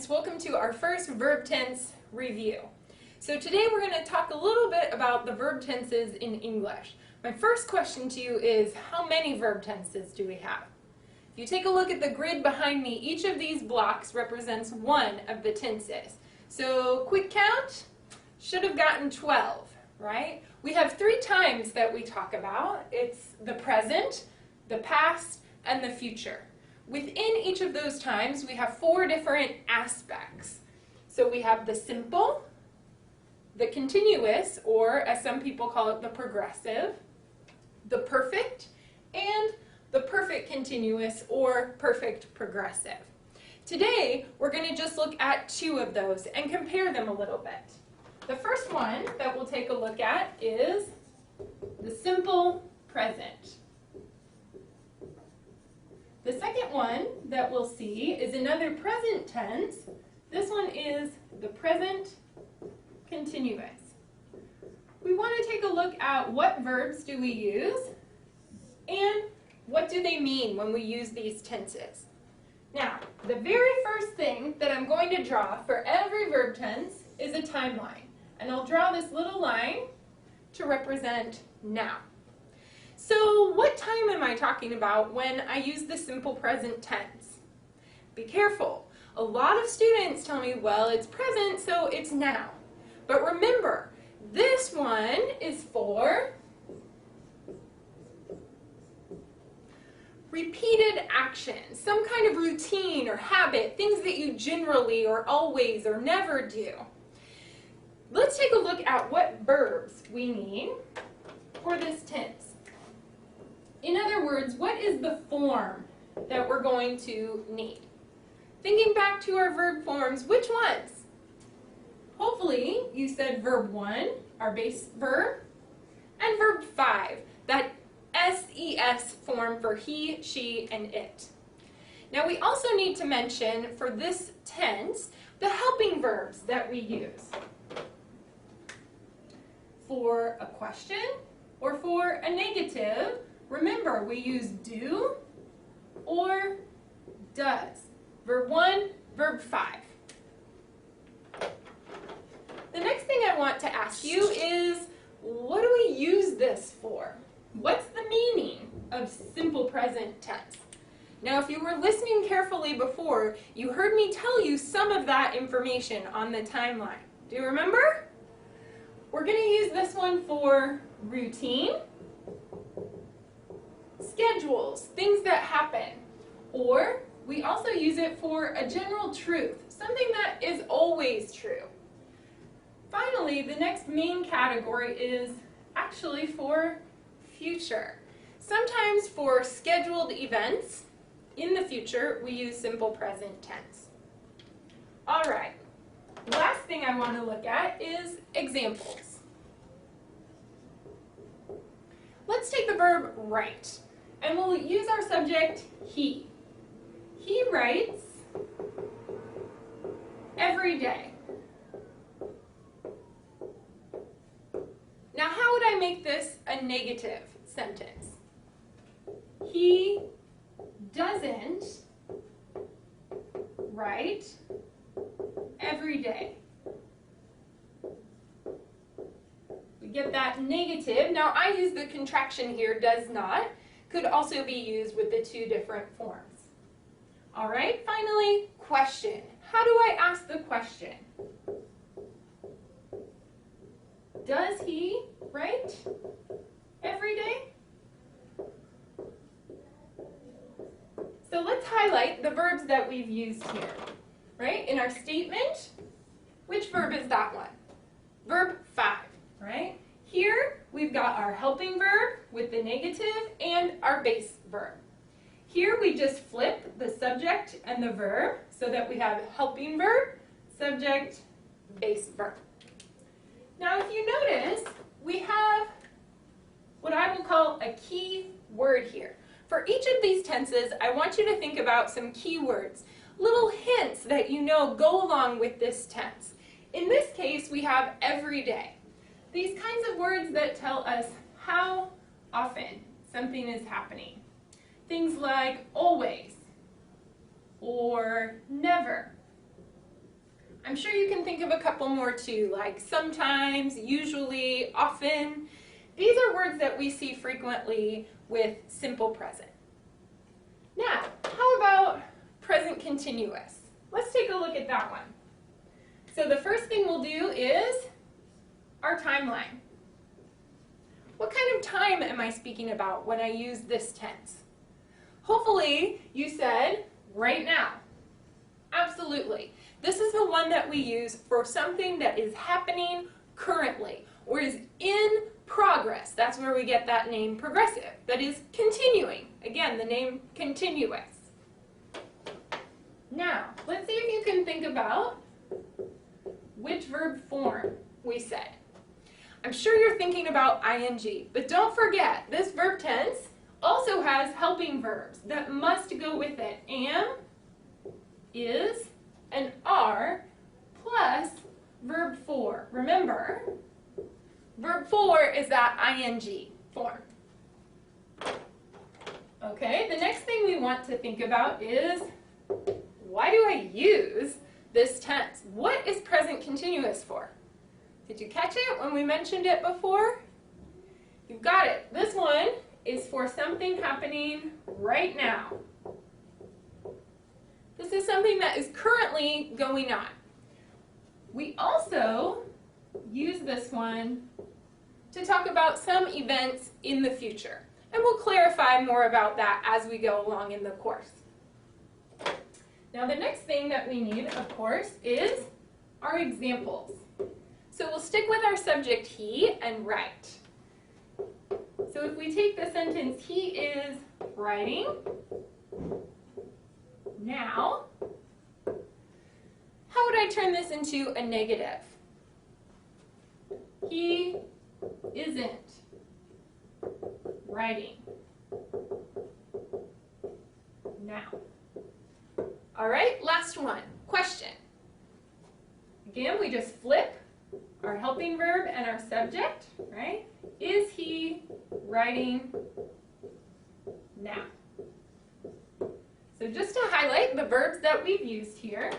students, welcome to our first verb tense review. So today we're going to talk a little bit about the verb tenses in English. My first question to you is, how many verb tenses do we have? If you take a look at the grid behind me, each of these blocks represents one of the tenses. So quick count, should have gotten 12, right? We have 3 times that we talk about. It's the present, the past, and the future. Within each of those times, we have 4 different aspects. So we have the simple, the continuous, or as some people call it, the progressive, the perfect, and the perfect continuous or perfect progressive. Today, we're going to just look at 2 of those and compare them a little bit. The first one that we'll take a look at is the simple present. The second one that we'll see is another present tense. This one is the present continuous. We want to take a look at what verbs do we use and what do they mean when we use these tenses. Now, the very first thing that I'm going to draw for every verb tense is a timeline. And I'll draw this little line to represent now. So what time am I talking about when I use the simple present tense? Be careful. A lot of students tell me, well, it's present, so it's now. But remember, this one is for repeated action, some kind of routine or habit, things that you generally or always or never do. Let's take a look at what verbs we need for this tense. In other words, what is the form that we're going to need? Thinking back to our verb forms, which ones? Hopefully you said verb 1, our base verb, and verb 5, that SES form for he, she, and it. Now we also need to mention for this tense the helping verbs that we use. For a question or for a negative, remember we use do or does. Verb 1, verb 5. The next thing I want to ask you is, what do we use this for? What's the meaning of simple present tense? Now, if you were listening carefully before, you heard me tell you some of that information on the timeline. Do you remember? We're going to use this one for routine, schedules, things that happen, or we also use it for a general truth, something that is always true. Finally, the next main category is actually for future. Sometimes for scheduled events in the future, we use simple present tense. All right, last thing I want to look at is examples. Let's take the verb write, and we'll use our subject he. He writes every day. Now, how would I make this a negative sentence? He doesn't write every day. We get that negative. Now, I use the contraction here, does not. Could also be used with the 2 different forms. All right, finally, question. How do I ask the question? Does he write every day? So let's highlight the verbs that we've used here, right? In our statement, which verb is that one? Verb 5, right? Here, we've got our helping verb with the negative and our base verb. Here, we just flip the subject and the verb so that we have helping verb, subject, base verb. Now, if you notice, we have what I will call a key word here. For each of these tenses, I want you to think about some key words, little hints that you know go along with this tense. In this case, we have every day. These kinds of words that tell us how often something is happening. Things like always, or never, I'm sure you can think of a couple more too, like sometimes, usually, often. These are words that we see frequently with simple present. Now, how about present continuous? Let's take a look at that one. So the first thing we'll do is our timeline. What kind of time am I speaking about when I use this tense? Hopefully you said right now. Absolutely. This is the one that we use for something that is happening currently or is in progress. That's where we get that name progressive. That is continuing. Again, the name continuous. Now, let's see if you can think about which verb form we said. I'm sure you're thinking about ing, but don't forget, this verb tense also has helping verbs that must go with it. Am, is, and are, plus verb for. Remember, verb for is that ing form. Okay, the next thing we want to think about is, why do I use this tense? What is present continuous for? Did you catch it when we mentioned it before? You've got it. This one is for something happening right now. This is something that is currently going on. We also use this one to talk about some events in the future. And we'll clarify more about that as we go along in the course. Now the next thing that we need, of course, is our examples. So we'll stick with our subject he and write. So if we take the sentence, he is writing now, how would I turn this into a negative? He isn't writing now. All right, last one, question. Again, we just flip our helping verb and our subject, right? Is he writing now? So just to highlight the verbs that we've used here,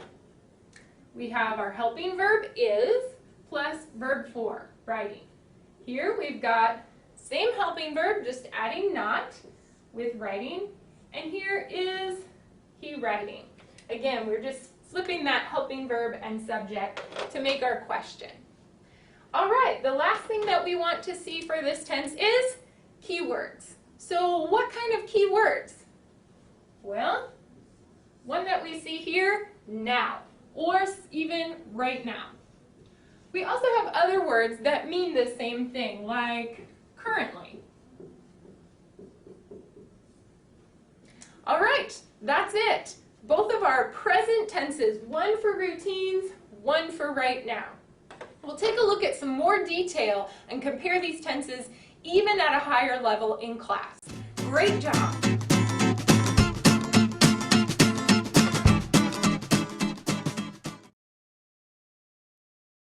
we have our helping verb is plus verb for, writing. Here we've got same helping verb, just adding not with writing, and here is he writing. Again, we're just flipping that helping verb and subject to make our question. All right, the last thing that we want to see for this tense is keywords. So what kind of keywords? Well, one that we see here, now, or even right now. We also have other words that mean the same thing, like currently. All right, that's it. Both of our present tenses, one for routines, one for right now. We'll take a look at some more detail and compare these tenses even at a higher level in class. Great job!